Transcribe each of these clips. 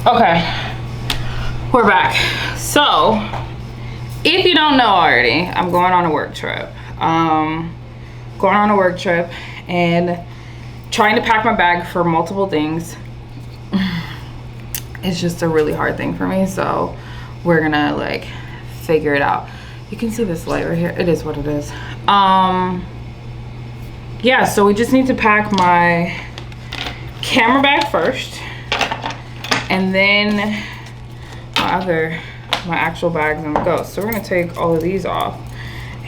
Okay, we're back. So, if you don't know already, I'm going on a work trip. And trying to pack my bag for multiple things. It's just a really hard thing for me, so we're gonna like figure it out. You can see this light right here. It is what it is. Yeah, so we just need to pack my camera bag first, and then my actual bags on the go. So we're gonna take all of these off,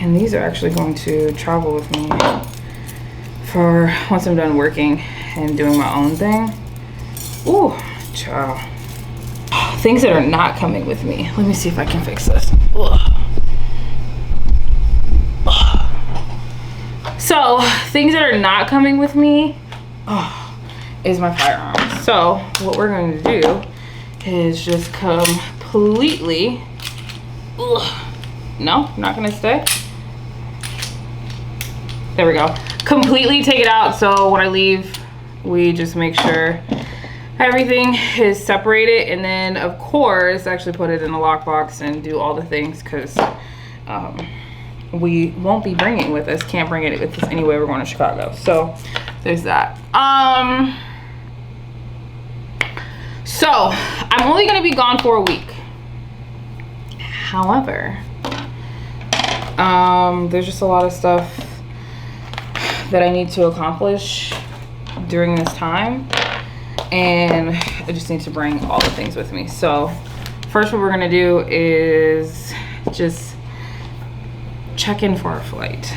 and these are actually going to travel with me for once I'm done working and doing my own thing. Ooh, ciao. Things that are not coming with me. Let me see if I can fix this. Ugh. So things that are not coming with me is my firearms. So what we're going to do is just completely, no, I'm not gonna stay. There we go. Completely take it out, so when I leave, we just make sure everything is separated, and then of course actually put it in the lockbox and do all the things, because we won't be bringing it with us, can't bring it with us anyway, we're going to Chicago. So there's that. So I'm only going to be gone for a week. However, there's just a lot of stuff that I need to accomplish during this time, and I just need to bring all the things with me. So first, what we're gonna do is just check in for our flight.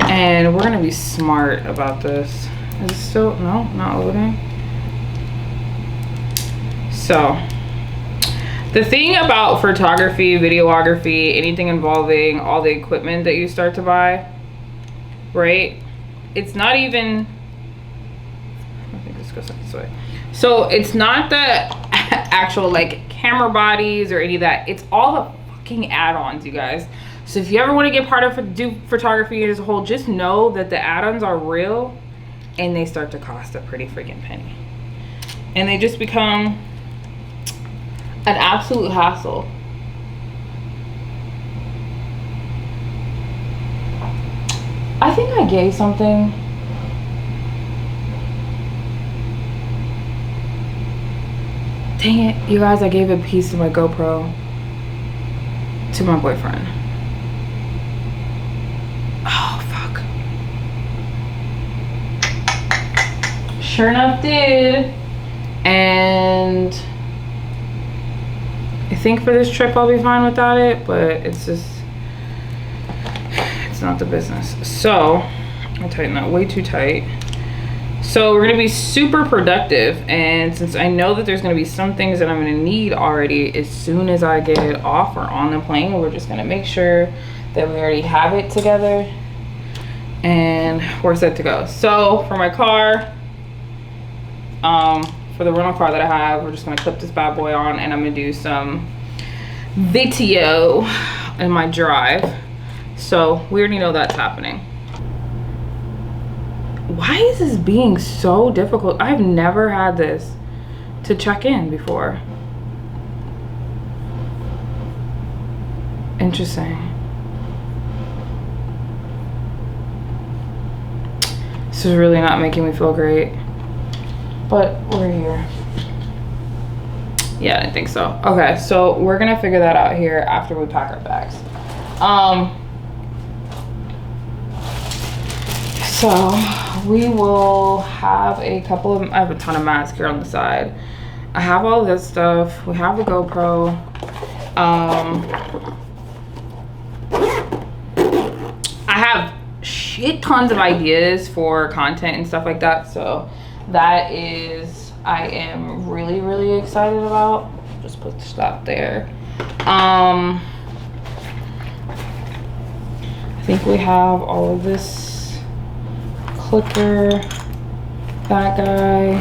And we're gonna be smart about this. Is it still, no, not loading? So the thing about photography, videography, anything involving all the equipment that you start to buy, right? It's not even, I think this goes this way. So it's not the actual like camera bodies or any of that. It's all the fucking add-ons, you guys. So if you ever want to get part of do photography as a whole, just know that the add-ons are real, and they start to cost a pretty freaking penny. And they just become an absolute hassle. I think I gave something. Dang it, you guys, I gave a piece of my GoPro to my boyfriend. Oh, fuck. Sure enough did. And I think for this trip I'll be fine without it, but it's just, it's not the business. So I'll tighten that way too tight. So we're gonna be super productive, and since I know that there's gonna be some things that I'm gonna need already as soon as I get off or on the plane, we're just gonna make sure that we already have it together and we're set to go. So for my car, for the rental car that I have, we're just gonna clip this bad boy on, and I'm gonna do some video in my drive. So we already know that's happening. Why is this being so difficult? I've never had this to check in before. Interesting. This is really not making me feel great, but we're here. Yeah, I didn't think so. Okay, so we're gonna figure that out here after we pack our bags. So we will have a couple of, I have a ton of masks here on the side. I have all this stuff. We have the GoPro. I have shit tons of ideas for content and stuff like that. So that is, I am really, really excited about. Just put that there. I think we have all of this. Clicker, that guy.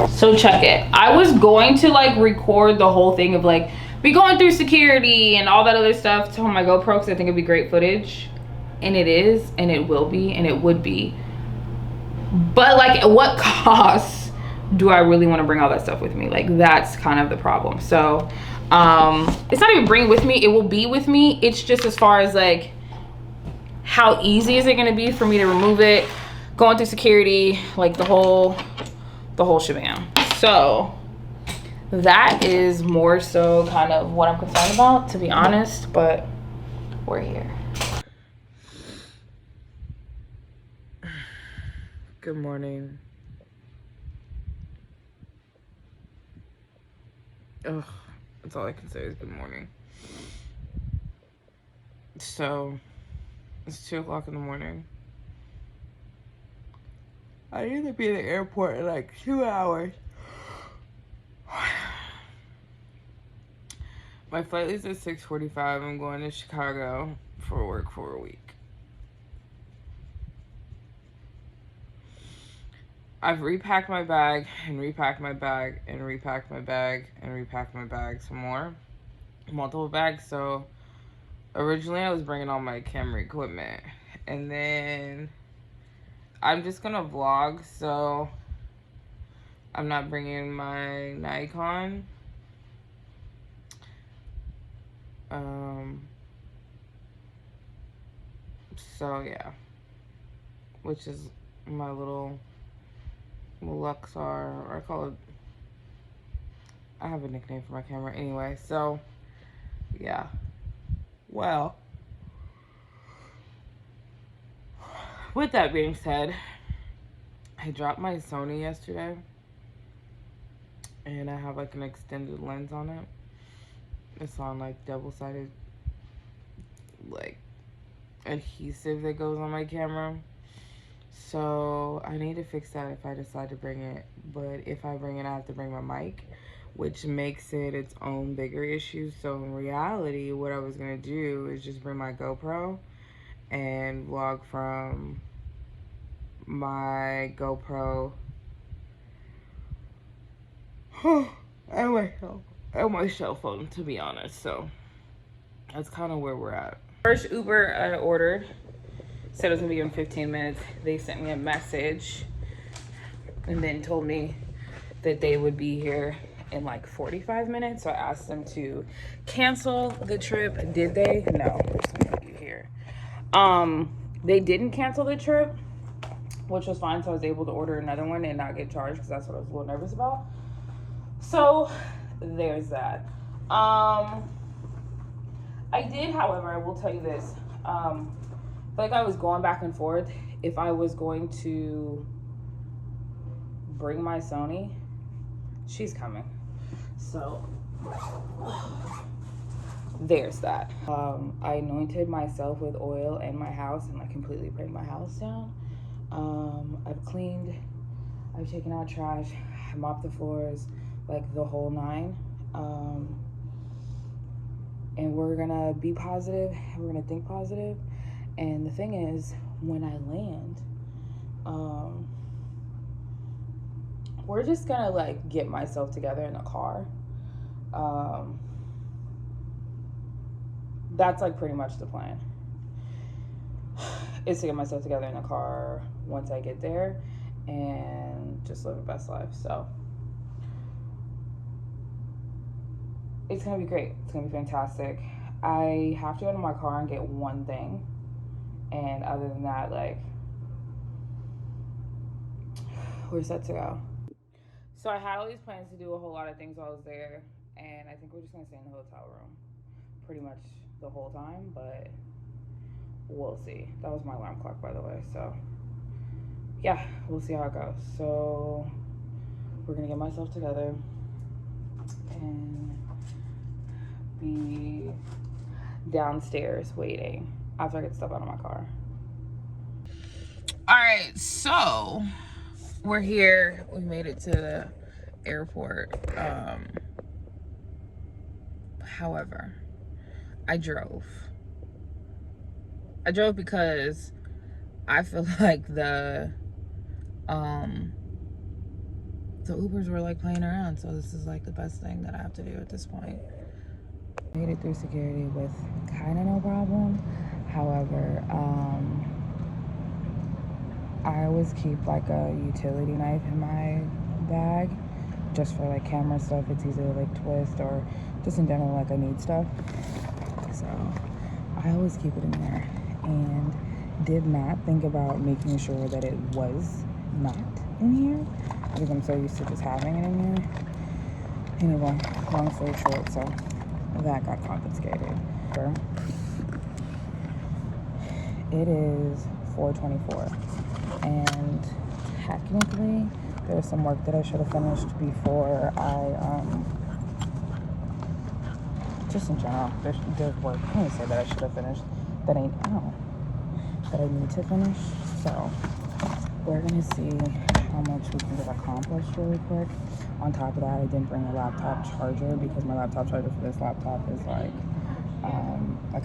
So check it. I was going to like record the whole thing of like me going through security and all that other stuff to my GoPro, because I think it'd be great footage. And it is, and it will be, and it would be. But like, at what cost do I really want to bring all that stuff with me? Like, that's kind of the problem. So it's not even bring with me, it will be with me. It's just as far as like, how easy is it going to be for me to remove it, going through security, like the whole shebang. So that is more so kind of what I'm concerned about, to be honest, but we're here. Good morning. Ugh, that's all I can say is good morning. So it's 2 o'clock in the morning. I need to be at the airport in like 2 hours. My flight leaves at 6:45. I'm going to Chicago for work for a week. I've repacked my bag and repacked my bag and repacked my bag and repacked my bag some more. Multiple bags. So originally I was bringing all my camera equipment. And then I'm just going to vlog. So I'm not bringing my Nikon. So yeah. Which is my little Luxor, or I call it, I have a nickname for my camera anyway. So yeah, well, with that being said, I dropped my Sony yesterday, and I have like an extended lens on it. It's on like double-sided like adhesive that goes on my camera. So I need to fix that if I decide to bring it. But if I bring it, I have to bring my mic, which makes it its own bigger issue. So in reality, what I was gonna do is just bring my GoPro and vlog from my GoPro and my cell phone, to be honest. So that's kind of where we're at. First Uber I ordered said it was gonna be in 15 minutes. They sent me a message and then told me that they would be here in like 45 minutes. So I asked them to cancel the trip. Did they? No. There's something you hear. They didn't cancel the trip, which was fine. So I was able to order another one and not get charged, because that's what I was a little nervous about. So there's that. I did, however, I will tell you this. Like, I was going back and forth if I was going to bring my Sony. She's coming. So there's that. I anointed myself with oil and my house and like completely bring my house down. I've cleaned, I've taken out trash, I mopped the floors, like the whole nine. And we're gonna be positive, we're gonna think positive. And the thing is, when I land, we're just gonna like get myself together in the car. That's like pretty much the plan, is to get myself together in the car once I get there and just live the best life. So it's gonna be great. It's gonna be fantastic. I have to go to my car and get one thing. And other than that, like, we're set to go. So I had all these plans to do a whole lot of things while I was there. And I think we're just going to stay in the hotel room pretty much the whole time. But we'll see. That was my alarm clock, by the way. So, yeah, we'll see how it goes. So we're going to get myself together and be downstairs waiting after I get stuff out of my car. All right, so we're here. We made it to the airport. However, I drove because I feel like the Ubers were like playing around. So this is like the best thing that I have to do at this point. Made it through security with kind of no problem. However, I always keep like a utility knife in my bag just for like camera stuff. It's easy to like twist, or just in general, like I need stuff. So I always keep it in there, and did not think about making sure that it was not in here because I'm so used to just having it in here. Anyway, long story short, so that got confiscated. It is 4:24, and technically there's some work that I should have finished before I just in general, there's work. I can't say that I should have finished that that I need to finish. So we're gonna see how much we can get accomplished really quick. On top of that, I didn't bring a laptop charger because my laptop charger for this laptop is like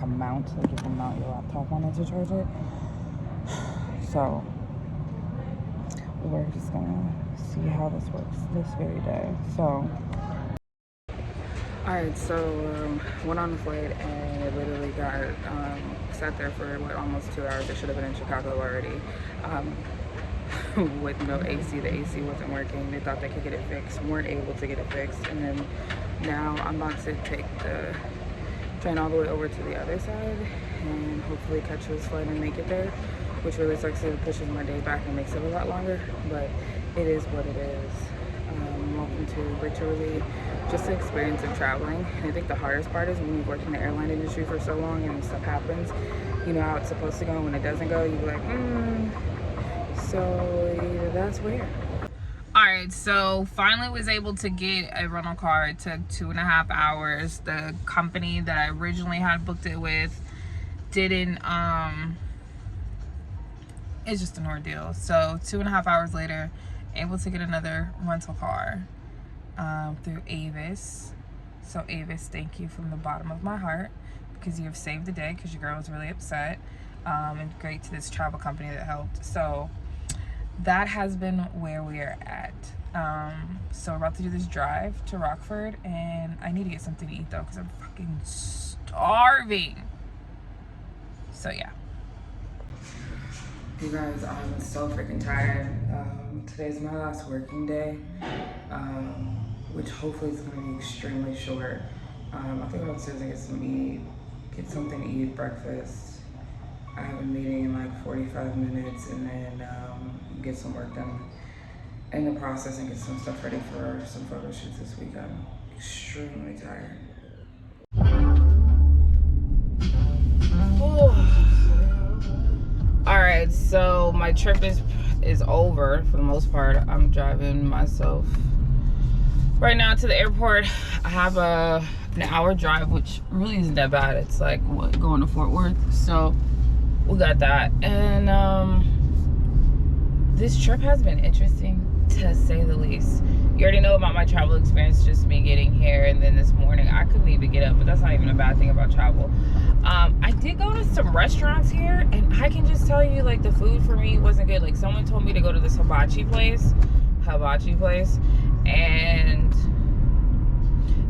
a mount, like you can mount your laptop on it to charge it. So we're just gonna see how this works this very day. So alright, so went on the flight and it literally got sat there for almost 2 hours. I should have been in Chicago already. With no AC. The AC wasn't working. They thought they could get it fixed, weren't able to get it fixed, and then now I'm about to take the train all the way over to the other side and hopefully catch this flight and make it there, which really sucks because it pushes my day back and makes it a lot longer, but it is what it is. Welcome to literally just the experience of traveling. And I think the hardest part is when you've worked in the airline industry for so long and stuff happens, you know how it's supposed to go, and when it doesn't go, you're like, so yeah, that's weird. All right, so finally was able to get a rental car. It took 2.5 hours. The company that I originally had booked it with didn't, it's just an ordeal. So 2.5 hours later, able to get another rental car through Avis. So Avis, thank you from the bottom of my heart, because you have saved the day, because your girl was really upset. And great to this travel company that helped. So that has been where we are at. So we're about to do this drive to Rockford, and I need to get something to eat though, because I'm fucking starving. So yeah. You guys, I'm so freaking tired. Today's my last working day, which hopefully is gonna be extremely short. I think I'm upstairs to get something to eat, breakfast. I have a meeting in like 45 minutes, and then get some work done in the process and get some stuff ready for some photo shoots this week. I'm extremely tired. All right, so my trip is over for the most part. I'm driving myself right now to the airport. I have an hour drive, which really isn't that bad. It's like going to Fort Worth, so we got that. And this trip has been interesting, to say the least. You already know about my travel experience, just me getting here, and then this morning I couldn't even get up, but that's not even a bad thing about travel. I did go to some restaurants here, and I can just tell you, like, the food for me wasn't good. Like, someone told me to go to this hibachi place, and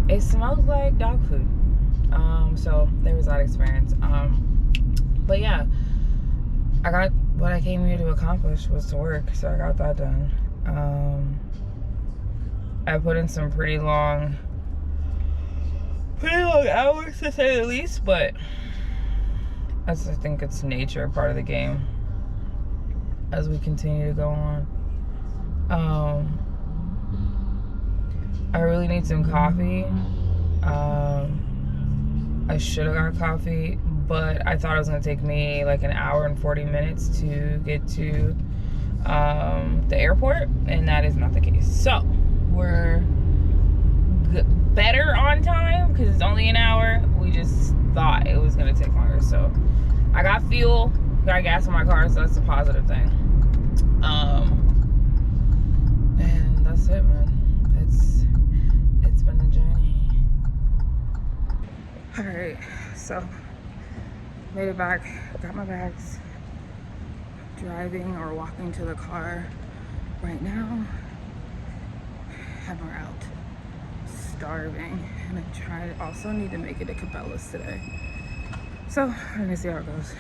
it smelled like dog food. So there was that experience. But yeah, I got what I came here to accomplish, was to work, so I got that done. I put in some pretty long hours, to say the least, but I think it's nature, part of the game, as we continue to go on. I really need some coffee. I should have got coffee, but I thought it was gonna take me like an hour and 40 minutes to get to the airport, and that is not the case. So we're better on time because it's only an hour. We just thought it was gonna take longer. So I got fuel, got gas in my car, so that's a positive thing. And that's it, man. It's been a journey. All right, so made it back, got my bags, driving or walking to the car right now, and we're out. Starving, and I also need to make it to Cabela's today. So we're gonna see how it goes.